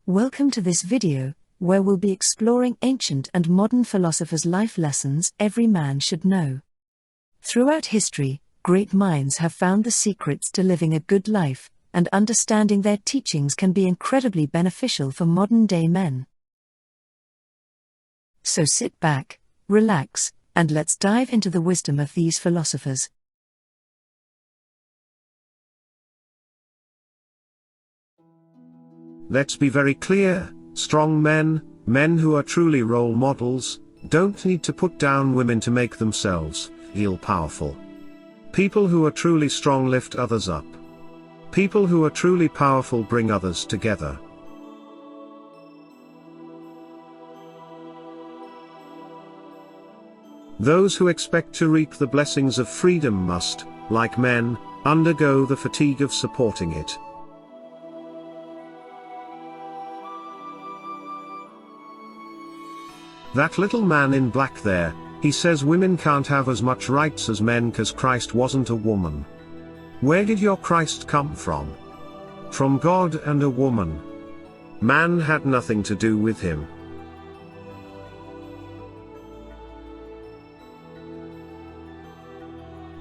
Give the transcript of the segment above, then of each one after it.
Welcome to this video, where we'll be exploring ancient and modern philosophers' life lessons every man should know. Throughout history, great minds have found the secrets to living a good life, and understanding their teachings can be incredibly beneficial for modern-day men. So sit back, relax, and let's dive into the wisdom of these philosophers. Let's be very clear, strong men, men who are truly role models, don't need to put down women to make themselves feel powerful. People who are truly strong lift others up. People who are truly powerful bring others together. Those who expect to reap the blessings of freedom must, like men, undergo the fatigue of supporting it. That little man in black there, he says women can't have as much rights as men 'cause Christ wasn't a woman. Where did your Christ come from? From God and a woman. Man had nothing to do with him.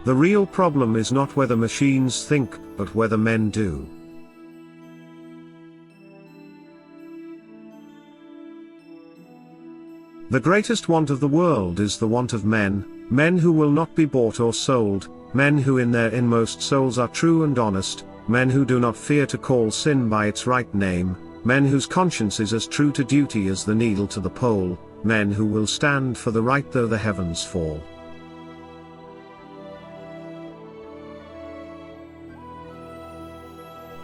The real problem is not whether machines think, but whether men do. The greatest want of the world is the want of men, men who will not be bought or sold, men who in their inmost souls are true and honest, men who do not fear to call sin by its right name, men whose conscience is as true to duty as the needle to the pole, men who will stand for the right though the heavens fall.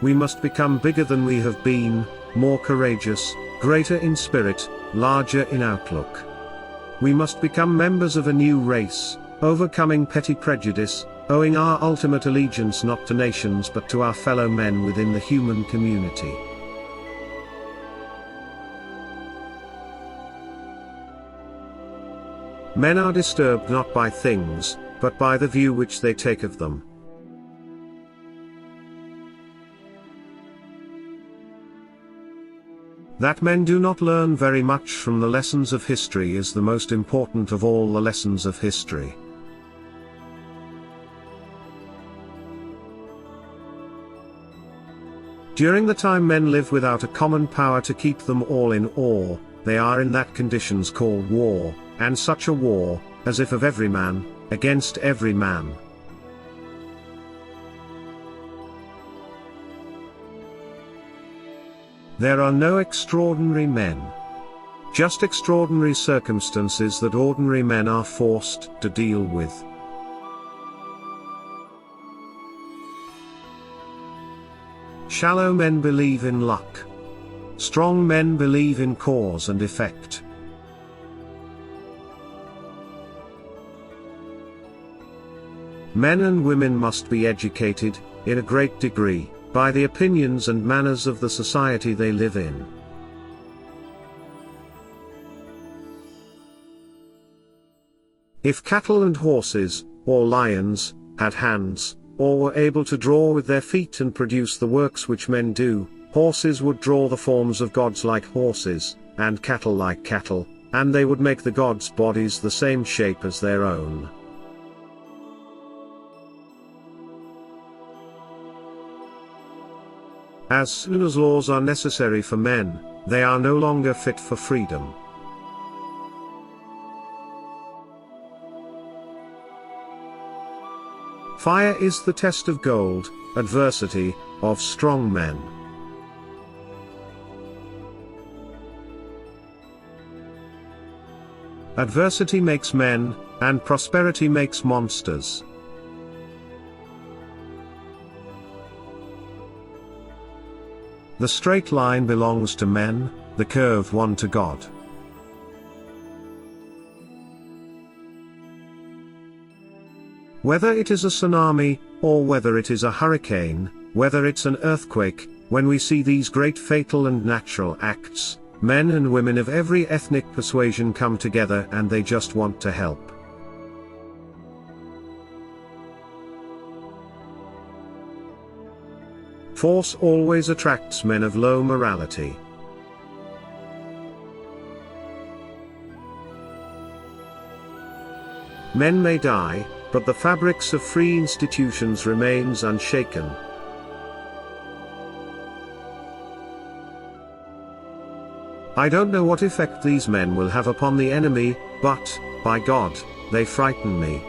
We must become bigger than we have been, more courageous, greater in spirit, larger in outlook. We must become members of a new race, overcoming petty prejudice, owing our ultimate allegiance not to nations but to our fellow men within the human community. Men are disturbed not by things, but by the view which they take of them. That men do not learn very much from the lessons of history is the most important of all the lessons of history. During the time men live without a common power to keep them all in awe, they are in that conditions called war, and such a war, as if of every man, against every man. There are no extraordinary men. Just extraordinary circumstances that ordinary men are forced to deal with. Shallow men believe in luck. Strong men believe in cause and effect. Men and women must be educated, in a great degree, by the opinions and manners of the society they live in. If cattle and horses, or lions, had hands, or were able to draw with their feet and produce the works which men do, horses would draw the forms of gods like horses, and cattle like cattle, and they would make the gods' bodies the same shape as their own. As soon as laws are necessary for men, they are no longer fit for freedom. Fire is the test of gold, adversity, of strong men. Adversity makes men, and prosperity makes monsters. The straight line belongs to men, the curved one to God. Whether it is a tsunami, or whether it is a hurricane, whether it's an earthquake, when we see these great fatal and natural acts, men and women of every ethnic persuasion come together and they just want to help. Force always attracts men of low morality. Men may die, but the fabrics of free institutions remains unshaken. I don't know what effect these men will have upon the enemy, but, by God, they frighten me.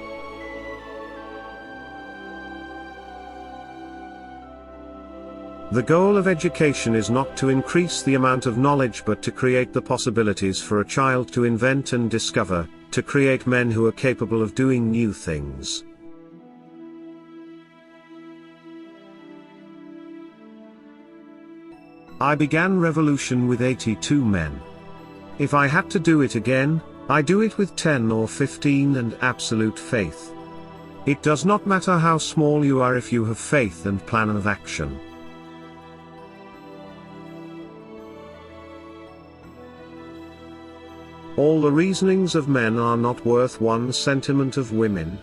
The goal of education is not to increase the amount of knowledge but to create the possibilities for a child to invent and discover, to create men who are capable of doing new things. I began revolution with 82 men. If I had to do it again, I do it with 10 or 15 and absolute faith. It does not matter how small you are if you have faith and plan of action. All the reasonings of men are not worth one sentiment of women.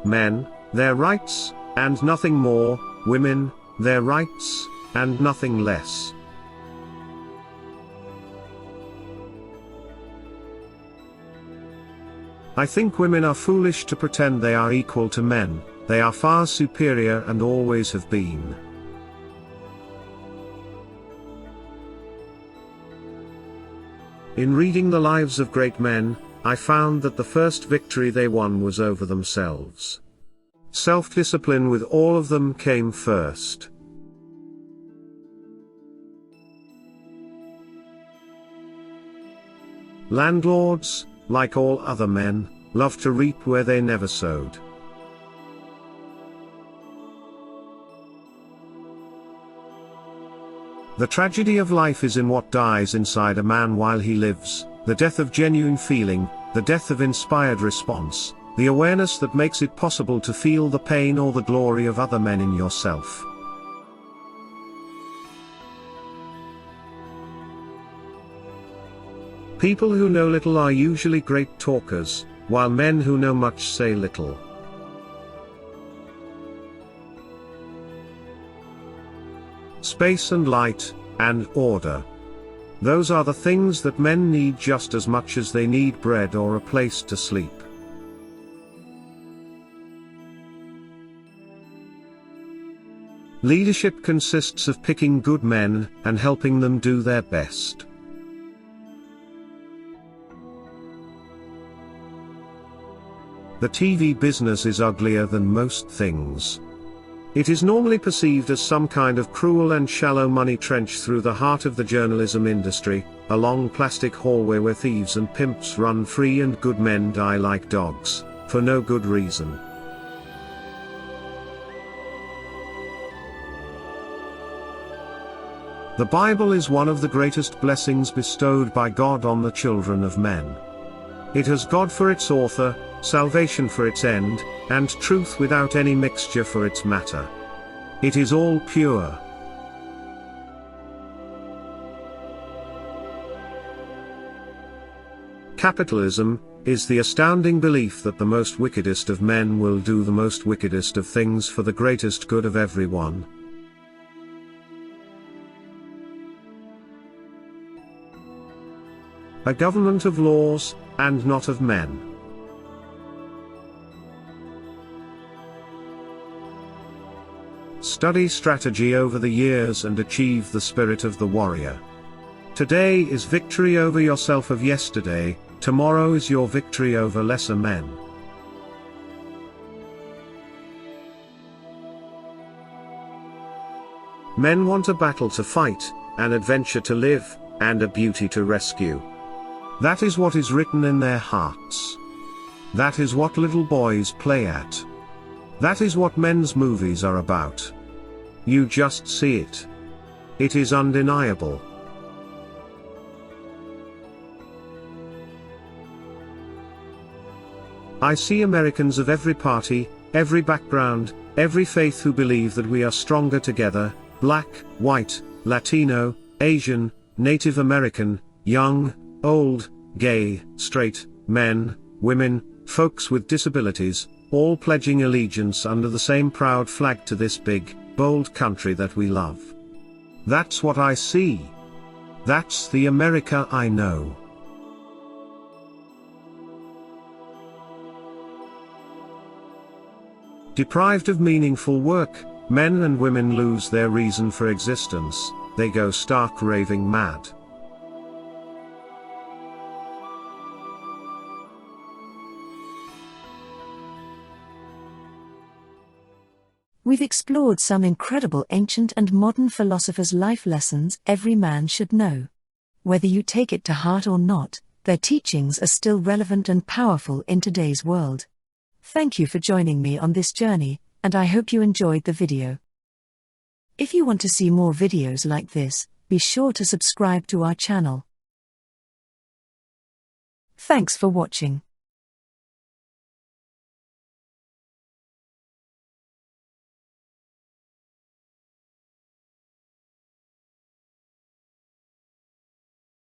Men, their rights, and nothing more; women, their rights, and nothing less. I think women are foolish to pretend they are equal to men. They are far superior and always have been. In reading the lives of great men, I found that the first victory they won was over themselves. Self-discipline with all of them came first. Landlords, like all other men, love to reap where they never sowed. The tragedy of life is in what dies inside a man while he lives, the death of genuine feeling, the death of inspired response, the awareness that makes it possible to feel the pain or the glory of other men in yourself. People who know little are usually great talkers, while men who know much say little. Space and light, and order. Those are the things that men need just as much as they need bread or a place to sleep. Leadership consists of picking good men, and helping them do their best. The TV business is uglier than most things. It is normally perceived as some kind of cruel and shallow money trench through the heart of the journalism industry, a long plastic hallway where thieves and pimps run free and good men die like dogs, for no good reason. The Bible is one of the greatest blessings bestowed by God on the children of men. It has God for its author, salvation for its end, and truth without any mixture for its matter. It is all pure. Capitalism is the astounding belief that the most wickedest of men will do the most wickedest of things for the greatest good of everyone. A government of laws, and not of men. Study strategy over the years and achieve the spirit of the warrior. Today is victory over yourself of yesterday, tomorrow is your victory over lesser men. Men want a battle to fight, an adventure to live, and a beauty to rescue. That is what is written in their hearts. That is what little boys play at. That is what men's movies are about. You just see it. It is undeniable. I see Americans of every party, every background, every faith who believe that we are stronger together, black, white, Latino, Asian, Native American, young, old, gay, straight, men, women, folks with disabilities, all pledging allegiance under the same proud flag to this big, bold country that we love. That's what I see. That's the America I know. Deprived of meaningful work, men and women lose their reason for existence, they go stark raving mad. We've explored some incredible ancient and modern philosophers' life lessons every man should know. Whether you take it to heart or not, their teachings are still relevant and powerful in today's world. Thank you for joining me on this journey, and I hope you enjoyed the video. If you want to see more videos like this, be sure to subscribe to our channel. Thanks for watching.